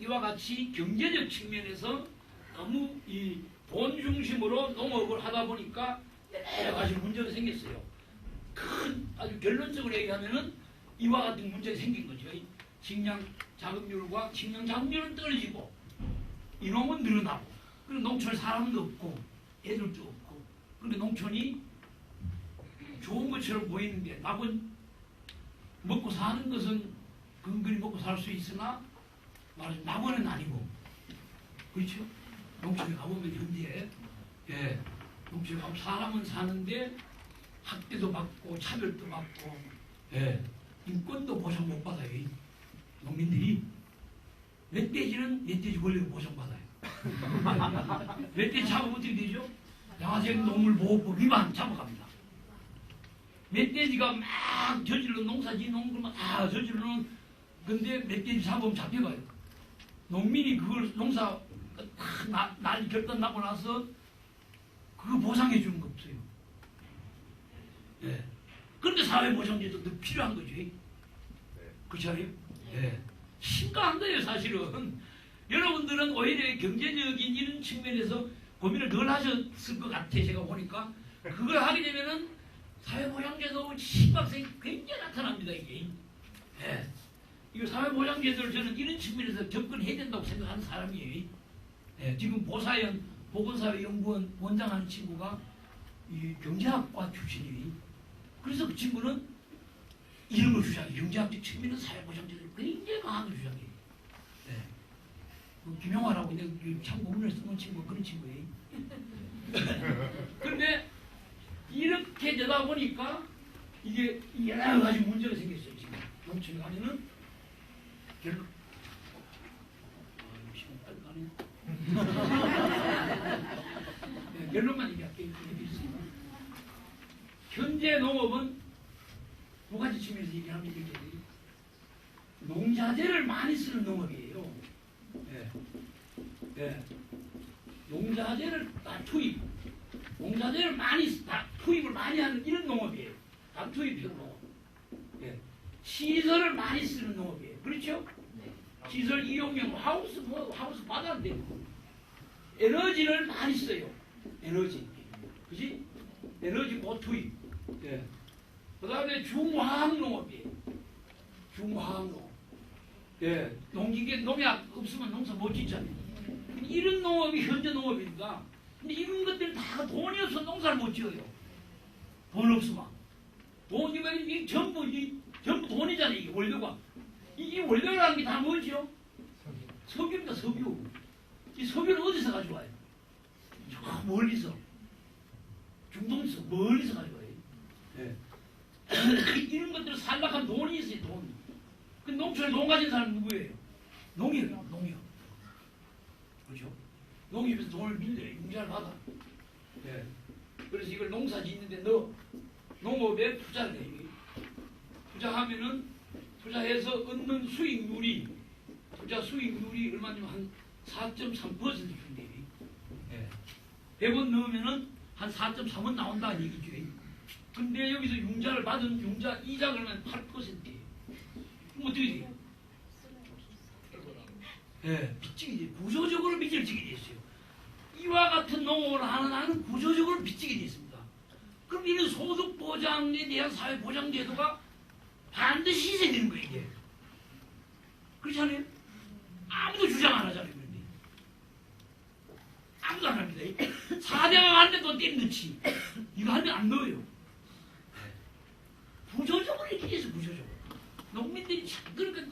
이와 같이 경제적 측면에서 너무 이 돈 중심으로 농업을 하다 보니까 여러 가지 문제가 생겼어요. 아주 결론적으로 얘기하면은 이와 같은 문제가 생긴 거죠. 식량 자금률은 떨어지고 인원은 늘어나고 그리고 농촌에 사람도 없고 애들도 없고 그런데 농촌이 좋은 것처럼 보이는데 먹고 사는 것은 근근히 먹고 살 수 있으나 말하자면 낙원은 아니고 그렇죠? 농촌에 가보면 현재 농촌에 가면 사람은 사는데 학대도 받고 차별도 받고 인권도 보장 못 받아요. 농민들이 멧돼지는 멧돼지 권리를 보장받아요. 멧돼지 잡으면 어떻게 되죠? 야생동물보호법 위반 잡아갑니다. 멧돼지가 막 저질러 농사 지는 것만 다 저질러는 근데 멧돼지 잡으면 잡혀가요. 농민이 그걸 농사 날 결단 나고 나서 그거 보상해 주는 거 없어요. 그런데 사회보장제도 더 필요한 거죠. 그렇지 않아요? 심각한 거예요, 사실은. 여러분들은 오히려 경제적인 이런 측면에서 고민을 덜 하셨을 것 같아, 제가 보니까. 그걸 하게 되면은 사회보장제도 심각성이 굉장히 나타납니다, 이게. 이거 사회보장제도를 저는 이런 측면에서 접근해야 된다고 생각하는 사람이에요. 지금 보건사회연구원 원장하는 친구가 이 경제학과 출신이에요. 그래서 그 친구는 이런 걸 주장해요. 경제학적 측면은 사회보장제도를 굉장히 강하게 주장해요. 김용화라고 있는 참고문을 쓰는 친구가 그런 친구예요. 그런데 이렇게 되다 보니까 이게 여러 가지 문제가 생겼어요. 지금 농촌에 가면은 결론 시간 빨리 가네. 결론만 얘기할게요. 현재 농업은 두 가지 측면에서 얘기하면 이렇게 돼요. 농자재를 많이 쓰는 농업이에요. 예. 예. 농자재를 다 투입, 농자재를 많이 다 투입을 많이 하는 이런 농업이에요. 다 투입형 농업. 예. 시설을 많이 쓰는 농업이에요. 그렇죠? 시설 이용용 하우스 받았는데 에너지를 많이 써요. 에너지, 그지? 에너지 못 투입. 예. 그다음에 중화학 농업이에요. 중화학 농업. 예. 농약 없으면 농사 못 짓잖아요. 이런 농업이 현재 농업입니다. 근데 이런 것들 다 돈이 없어 농사를 못 지어요. 돈 없으면. 돈이면 이게 전부 돈이잖아요. 이게 원료가. 이 원료라는 게 다 뭐죠? 석유입니다. 석유. 이 석유는 어디서 가져와요? 저 멀리서. 중동에서 멀리서 가져와요. 예. 이런 것들을 살락한 돈이 있어요. 돈. 그 농촌에 돈 가진 사람은 누구예요? 농협이에요. 농협. 그렇죠? 농협에서 돈을 빌려요. 융자를 받아. 예. 그래서 이걸 농사 짓는데 농업에 투자를 해요. 투자하면은 투자해서 얻는 수익률이 투자 수익률이 얼마냐면 한 4.3% 준대요. 예. 100원 넣으면은 한 4.3원 나온다는 얘기죠. 근데 여기서 융자를 받은 융자 이자가 얼마나 8%예요. 그럼 어떻게 돼요? 예, 빚지게 돼요. 구조적으로 빚을 지게 됐어요. 이와 같은 농업을 하는 한은 구조적으로 빚지게 됐습니다. 그럼 이런 소득 보장에 대한 사회 보장 제도가 반드시 희생되는 거예요, 이게. 그렇지 않아요? 아무도 주장 안 하잖아요, 그런데. 아무도 안 합니다. 4대강 하는데 돈 때리 넣지. 이거 하는데 안 넣어요. 구조적으로 이렇게 돼서 구조적으로. 농민들이 그러니까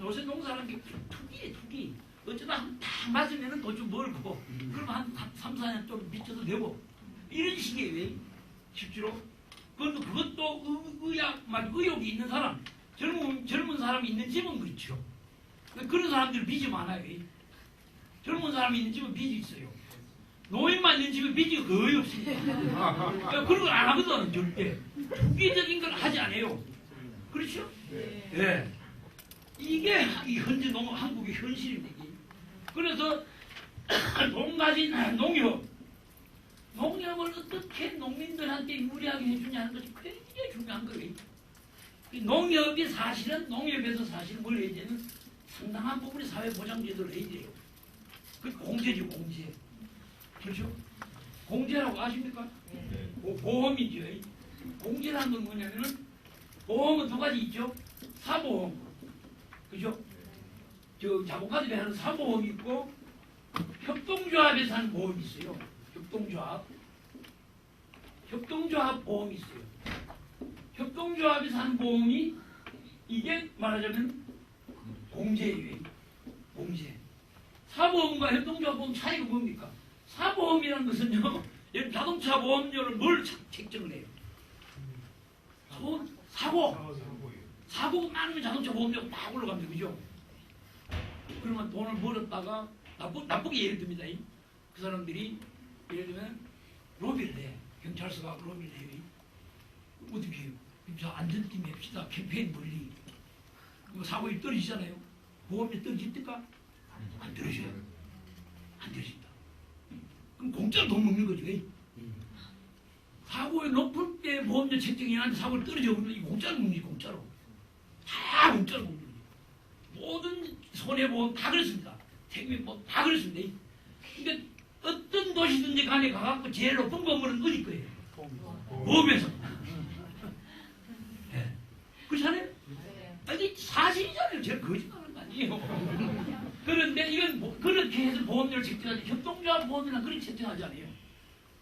요새 농사하는 게 투기예요, 투기. 어쩌다 딱 맞으면 돈 좀 벌고, 그러면 한 3, 4년 좀 미쳐도 되고. 이런 식이에요, 실제로. 그것도 의욕이 있는 사람, 젊은 사람이 있는 집은 그렇죠. 그런 사람들 빚이 많아요. 젊은 사람이 있는 집은 빚이 있어요. 노인만 있는 집은 빚이 거의 없습니다. 그런 걸 안 하거든, 절대. 투기적인 걸 하지 않아요. 그렇죠? 네. 이게 현재 한국의 현실입니다. 그래서 돈 가진 농협을 어떻게 농민들한테 유리하게 해주냐는 것이 굉장히 중요한 거예요. 농협에서 사실은 뭘 해야 되는 상당한 부분이 사회보장제도를 해야 돼요. 그게 공제죠, 공제. 그렇죠? 공제라고 아십니까? 보험이죠. 공제라는 건 뭐냐면은 보험은 두 가지 있죠. 사보험, 그죠? 저 자본가들이 하는 사보험이 있고 협동조합에서 하는 보험이 있어요. 협동조합 보험이 있어요. 협동조합에서 하는 보험이 이게 말하자면 공제예요. 공제. 사보험과 협동조합 보험 차이가 뭡니까? 사보험이라는 것은요, 자동차 보험료를 뭘 책정을 해요? 사고 많으면 자동차 보험료가 막 올라갑니다. 그죠? 그러면 돈을 벌었다가 나쁘게 예를 듭니다. 그 사람들이 예를 들면 로비를 해. 경찰서가 로비를 해요. 어떻게 해요? 저 안전팀 합시다. 캠페인 멀리. 사고율 떨어지잖아요. 보험료 떨어집니까? 안 떨어져요. 안 떨어진다. 그럼 공짜로 돈 먹는 거죠. 사고율 높을 때 보험료 책정이 하는데 사고율 떨어져 버리면 이 공짜로 먹는 거지. 공짜로. 다 공짜로 먹는 거죠. 모든 손해보험 다 그렇습니다. 생명보험 다 그렇습니다. 그러니까 어떤 도시든지 간에 가갖고 제일 높은 건물은 어디 거예요? 보험에서. 네. 그렇잖아요? 이게 사실이잖아요. 제가 거짓말하는 거 아니에요. 그런데 이건 그렇게 해서 보험료를 책정하지. 협동조합 보험료는 그렇게 책정하지 않아요.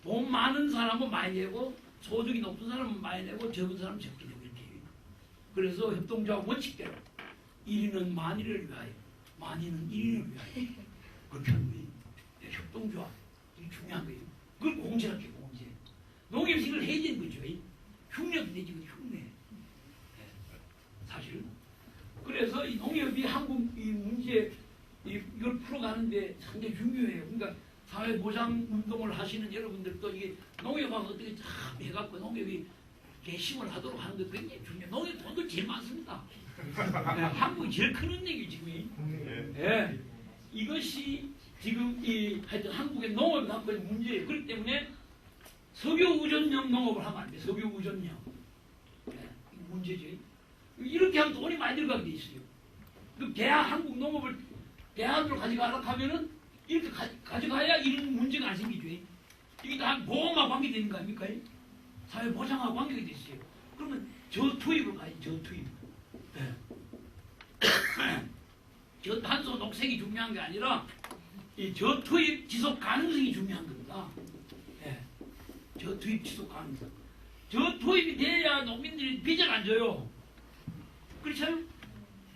돈 많은 사람은 많이 내고 소득이 높은 사람은 많이 내고 적은 사람은 적게 내고 이렇게 해요. 그래서 협동조합 원칙대로 1인은 만인을 위하여 만인은 1인을 위하여 그렇게 하는 거예요. 협동조합 이게 중요한 거예요. 그걸 공제라고 해요. 공제. 농협에서 이걸 해야 되는 거죠. 흉내도 내지 흉내. 사실. 그래서 이 농협이 한국 이 문제 이걸 풀어가는데 상당히 중요해요. 그러니까 사회보장 운동을 하시는 여러분들도 이게 농협하고 어떻게 참 해갖고 농협이 개심을 하도록 하는 게 굉장히 중요해요. 농협 돈도 제일 많습니다. 한국이 제일 큰 은행이 지금. 예. 이것이 지금 하여튼 한국의 농업이 갖고 있는 문제예요. 그렇기 때문에 석유 의존형 농업을 하면 안 돼. 석유 의존형. 예. 문제죠. 이렇게 하면 돈이 많이 들어가게 돼 있어요. 그 한국 농업을 대안으로 가져가라 하면은 이렇게 가져가야 이런 문제가 안 생기죠. 이게 다 보험하고 관계되는 거 아닙니까? 사회보장하고 관계가 됐어요. 그러면 저투입으로 가야지, 저투입. 네. 저탄소 녹색이 중요한 게 아니라 이 저투입 지속 가능성이 중요한 겁니다. 네. 저투입 지속 가능성. 저투입이 돼야 농민들이 빚을 안 져요. 그렇죠?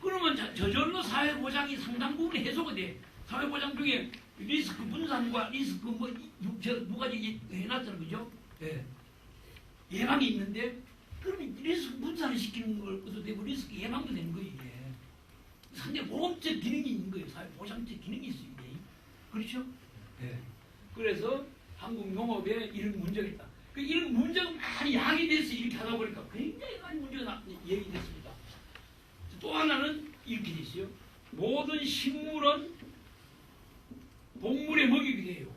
그러면 저절로 사회보장이 상당 부분 해소가 돼. 사회보장 중에 리스크 분산과 리스크 누가 해놨다는 거죠? 예. 예방이 있는데 그러면 리스크 분산을 시키는 것도 되고 리스크 예방도 되는 거예요. 이게. 상당히 보험적 기능이 있는 거예요. 사회보장적 기능이 있어요. 이게. 그렇죠? 예. 그래서 한국 농업에 이런 문제가 있다. 이런 문제가 많이 야기돼서 이렇게 하다 보니까 굉장히 많은 문제가 얘기됐습니다. 또 하나는 이렇게 됐어요. 모든 식물은 동물의 먹이게 돼요.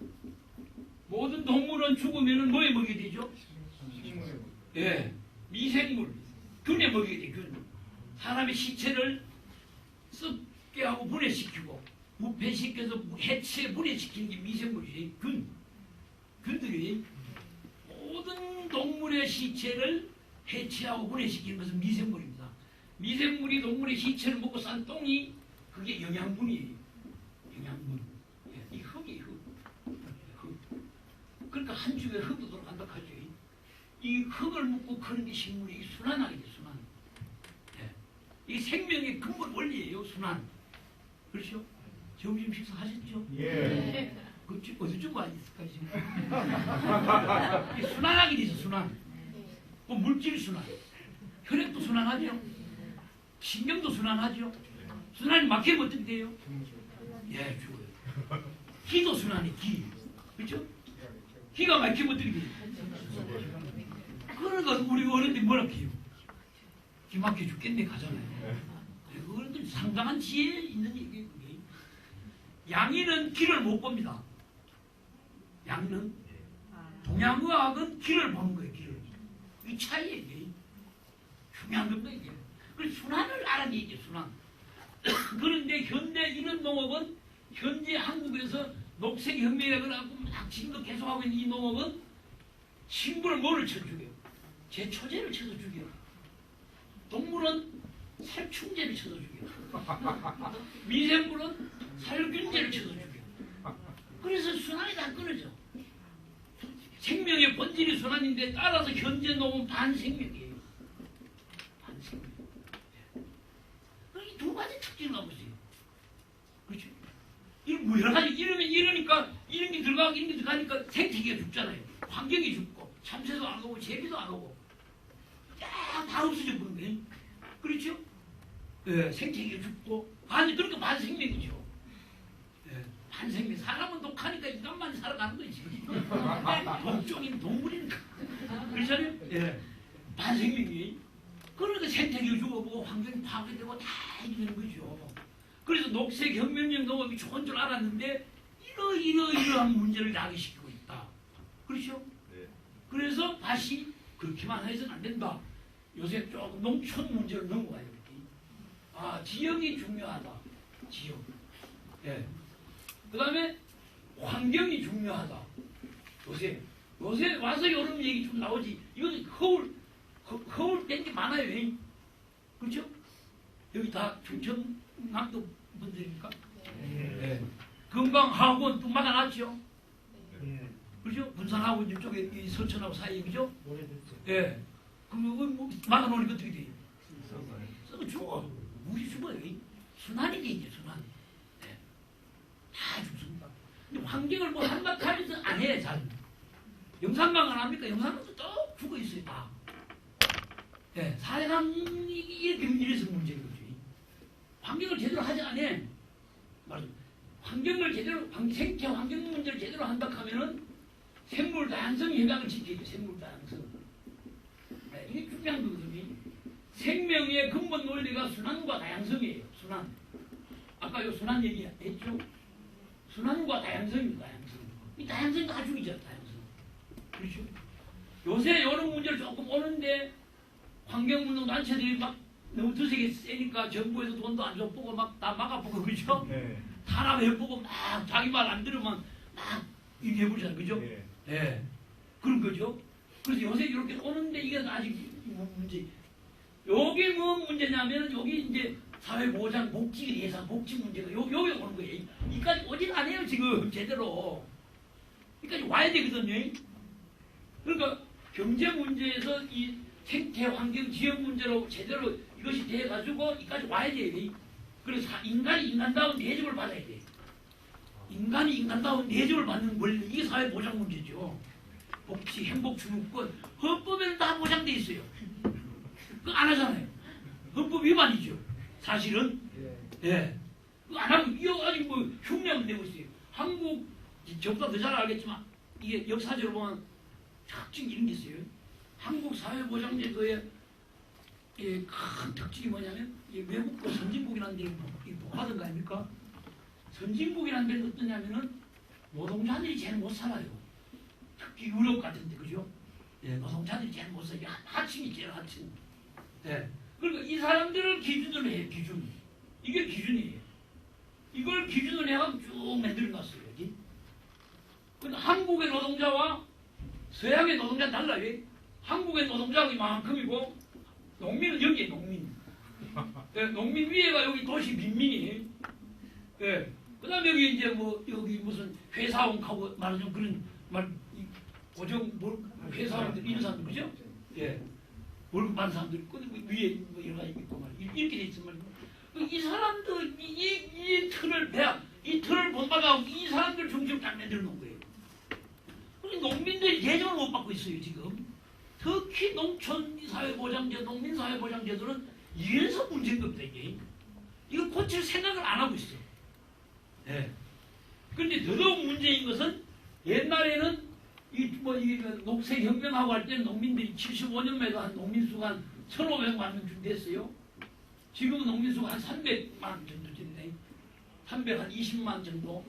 모든 동물은 죽으면 뭐에 먹이게 되죠? 예, 미생물, 균에 먹이게 돼. 균. 사람의 시체를 썩게 하고 분해시키고 무폐시켜서 해체 분해시키는 게 미생물이에요. 균들이 모든 동물의 시체를 해체하고 분해시키는 것은 미생물입니다. 미생물이 동물의 시체를 먹고 싼 똥이 그게 영양분이에요. 영양분. 예, 이 흙이에요. 흙. 그러니까 한 주에 흙도 들어간다 하죠. 이 흙을 먹고 그런 게 식물이 순환하게 돼, 순환. 예. 이 생명의 근본 원리예요, 순환. 그렇죠? 점심 식사하셨죠? 예. 그 어디쯤 와 있을까 지금? 순환하게 돼서 순환. 그 물질 순환. 혈액도 순환하죠. 신경도 순환하죠. 순환이 막히면 어떻게 돼요? 예, 죽어요. 기도 순환이 기. 그렇죠? 기가 막히면 어떻게 돼요? 그러니까 우리 어른들이 뭐라 해요? 기 막혀 죽겠네 가잖아요. 어른들 상당한 지혜 있는 얘기예요. 양이는 기를 못 봅니다. 양은 동양의학은 기를 보는 거예요. 기를. 이 차이예요. 이게. 중요한 겁니다. 이게. 그래서 순환을 알아내야죠. 순환. 그런데 현대 이런 농업은 현재 한국에서 녹색혁명이라고 하고 지금도 계속하고 있는 이 농업은 식물을 뭐를 쳐 죽여요? 제초제를 쳐서 죽여요. 동물은 살충제를 쳐서 죽여요. 미생물은 살균제를 쳐서 죽여요. 그래서 순환이 다 끊어져. 생명의 본질이 순환인데 따라서 현재 농업은 반생명이에요. 반생명. 이 두 가지 특징을 갖고 있어요. 그렇죠? 뭐 여러 가지 이러니까 이런 게 들어가고 이런 게 들어가니까 생태계가 죽잖아요. 환경이 죽고 참새도 안 오고 제비도 안 오고 다 없어져 버린 거예요. 그렇죠? 예, 생태계가 죽고 그러니까 반생명이죠. 예, 반생명. 사람은 독하니까 인간만 살아가는 거지. 독종인 동물이니까. 그렇잖아요? 예, 반생명이. 그러니까 생태계가 죽어보고 환경이 파괴되고 다 해주는 거죠. 그래서 녹색혁명적 농업이 좋은 줄 알았는데 이러한 문제를 야기시키고 있다. 그렇죠? 네. 그래서 다시 그렇게만 해서는 안 된다. 요새 조금 농촌 문제를 넘어가요. 아, 지역이 중요하다. 지역. 예. 그 다음에 환경이 중요하다. 요새 와서 여름 얘기 좀 나오지. 이것도 허울 뺀 게 많아요. 그렇죠? 여기 다 충청남도 분들입니까? 네. 금강학원 또 막아놨죠? 네. 그렇죠? 군산하고 이쪽에 이 서천하고 사이에, 그죠? 예. 그럼 뭐 막아놓으니까 어떻게 돼? 썩어 죽어. 물이 죽어요. 순환이 돼, 이제 순환이. 네. 다 죽습니다. 근데 환경을 뭐 한바탕 하면서 안 해, 잘. 영산강 안 합니까? 영산강도 또 죽어 있어요, 다. 네, 사회감이 이래서 문제인 거죠. 환경을 제대로 하지 않아. 말하자면 환경을 제대로 생태 환경 문제를 제대로 한다 하면은 생물 다양성 해방을 지켜야죠. 생물 다양성. 네, 이게 중요한 거거든요. 생명의 근본 논리가 순환과 다양성이에요. 순환. 아까 요 순환 얘기했죠? 순환과 다양성입니다. 다양성. 이 다양성이 다 죽이죠. 다양성. 그렇죠? 요새 이런 문제를 조금 오는데 환경운동 단체들이 막 너무 드세게 세니까 정부에서 돈도 안 줘보고 막 다 막아보고 그죠? 네. 탄압해보고 막 자기 말 안 들으면 막 이렇게 해버리잖아요. 그죠? 네. 예. 그런 거죠. 그래서 요새 이렇게 오는데 이게 아직 문제. 여기 뭐 문제냐면 여기 이제 사회보장 복지 예산 복지 문제가 여기 오는 거예요. 이까지 오진 않아요 지금 제대로. 이까지 와야 되거든요. 그러니까 경제 문제에서 이 생태 환경 지역 문제로 제대로 이것이 돼가지고 이까지 와야 돼요. 그래서 인간이 인간다운 대접을 받아야 돼. 인간이 인간다운 대접을 받는 원리 이게 사회보장 문제죠. 복지, 행복주무권 헌법에는 다 보장돼 있어요. 그거 안 하잖아요. 헌법 위반이죠. 사실은. 예. 그거 안 하고 이거 아직 뭐 흉내만 내고 있어요. 한국 저보다 더 잘 알겠지만 이게 역사적으로 보면 특징이 이런 게 있어요. 한국 사회보장제도의 큰 특징이 뭐냐면 외국과 선진국이라는 데를 복받은 거 아닙니까? 선진국이라는 데는 어떠냐면은 노동자들이 제일 못 살아요. 특히 유럽 같은 데 그죠? 예, 노동자들이 제일 못 살아요. 하층이 제일 하층. 예. 그러니까 이 사람들을 기준으로 해요. 기준. 이게 기준이에요. 이걸 기준으로 해서 쭉 만들어놨어요. 여기. 근데 한국의 노동자와 서양의 노동자는 달라요. 한국의 노동자가 이만큼이고 농민은 여기에 농민. 예, 농민 위에가 여기 도시 민민이에요. 예. 그 다음에 여기 이제 뭐 여기 무슨 회사원하고 말하자면 그런 말 고정 회사원들 이런 사람들 그죠? 예. 월급 받는 사람들 있고 위에 뭐 여러 가지 있고 말 이렇게 돼 있으면 이 사람들 이 틀을 배합 이 틀을 본받아고 이 사람들 중심으로 딱 만들어 놓은 거예요. 그러니까 농민들이 대접을 못 받고 있어요 지금. 특히 농촌 사회보장제, 농민 사회보장제도는 이래서 문제인 겁니다 이게. 이걸 고칠 생각을 안 하고 있어. 예. 그런데 더더욱 문제인 것은 옛날에는 이 녹색혁명하고 할 때는 농민들이 75년에도 한 농민수가 한 1,500만 명 정도 됐어요. 지금은 농민수가 한 300만 정도 됐네. 320만 정도.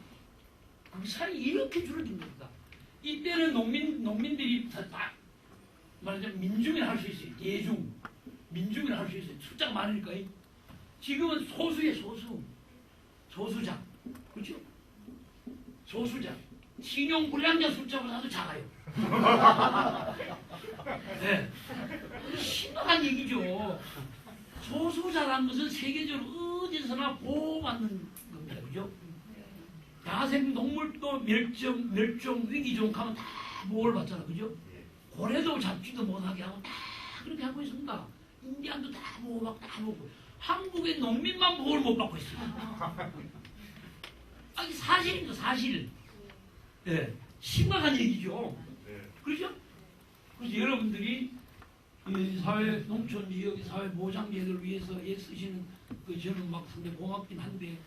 그 사이 이렇게 줄어든 겁니다. 이때는 농민들이 다 말하자면 민중이라 할 수 있어요. 대중. 민중이라 할 수 있어요. 숫자가 많으니까. 지금은 소수의 소수. 소수자. 그렇죠? 소수자. 신용불량자 숫자보다도 작아요. 네. 심각한 얘기죠. 소수자라는 것은 세계적으로 어디서나 보호받는 겁니다. 그죠? 야생 동물도 멸종 위기종 하면 다 보호를 받잖아. 그죠? 고래도 잡지도 못하게 하고 다 그렇게 하고 있습니다. 인디안도 다 보호받고 다 보고. 한국의 농민만 보호를 못 받고 있어요. 아니 사실입니다. 사실. 예, 심각한 얘기죠. 그렇죠? 그래서 여러분들이 이 사회 농촌 지역의 사회 보장제도를 위해서 애쓰시는 그 저는 막 상당히 고맙긴 한데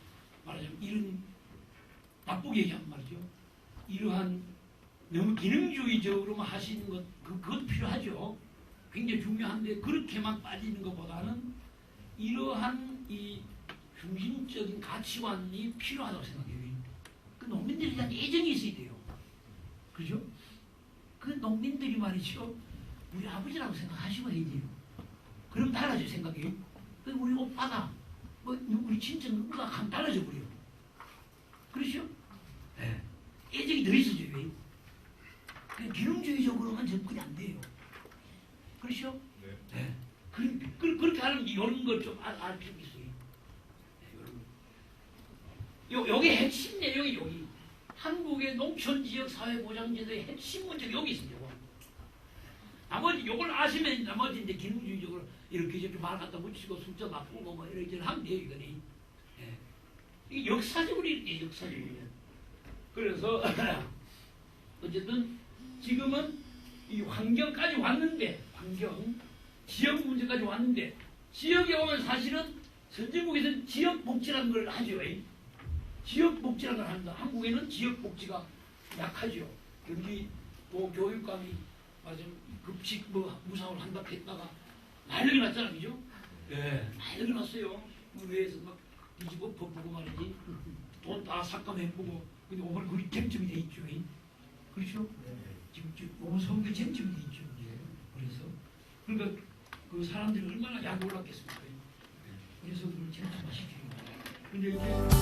말하자면 이런 나쁘게 얘기하면 말이죠. 이러한 너무 기능주의적으로만 하시는 것 그것도 필요하죠. 굉장히 중요한데 그렇게만 빠지는 것보다는 이러한 이 중심적인 가치관이 필요하다고 생각해요. 그 농민들에 대한 애정이 있어야 돼요. 그죠? 그 농민들이 말이죠. 우리 아버지라고 생각하시고 해야 돼요. 그럼 달라져요, 생각이. 우리 오빠다. 뭐, 우리 친척 누구다 하면 달라져 버려요. 그렇죠? 네. 애정이 더 있어져요. 그 기능주의적으로만 접근이 안 돼요. 그렇죠? 네. 그렇게 하면 이런 걸 좀 알 필요가 있어요. 여기 핵심 내용이 여기 한국의 농촌지역 사회보장제도의 핵심 문제가 여기 있습니다. 나머지 요걸 아시면 나머지 이제 기능주의적으로 이렇게 이렇게 말 갖다 붙이고 숫자 바꾸고 뭐 이렇게 하면 돼요 이거니. 예. 이게 역사적으로 이렇게 역사적으로. 그래서 어쨌든 지금은 이 환경까지 왔는데 환경 지역 문제까지 왔는데 지역에 오면 사실은 선진국에서는 지역 복지라는 걸 하죠. 지역복지라는 걸 합니다. 한국에는 지역복지가 약하죠. 경기 뭐 교육감이 맞아 급식 뭐 무상으로 한다고 했다가 난리가 났잖아요. 그죠? 네. 난리가 났어요. 의회에서 막 뒤집어 엎고 말이지. 돈 다 삭감해보고 근데 오늘 그게 쟁점이 돼 있죠. 그렇죠? 지금 오늘 선거 쟁점이 돼 있죠. 이제. 그래서 그러니까 그 사람들이 얼마나 약올랐겠습니까? 그래서 그걸 쟁점화시키는 거예요. 근데 이제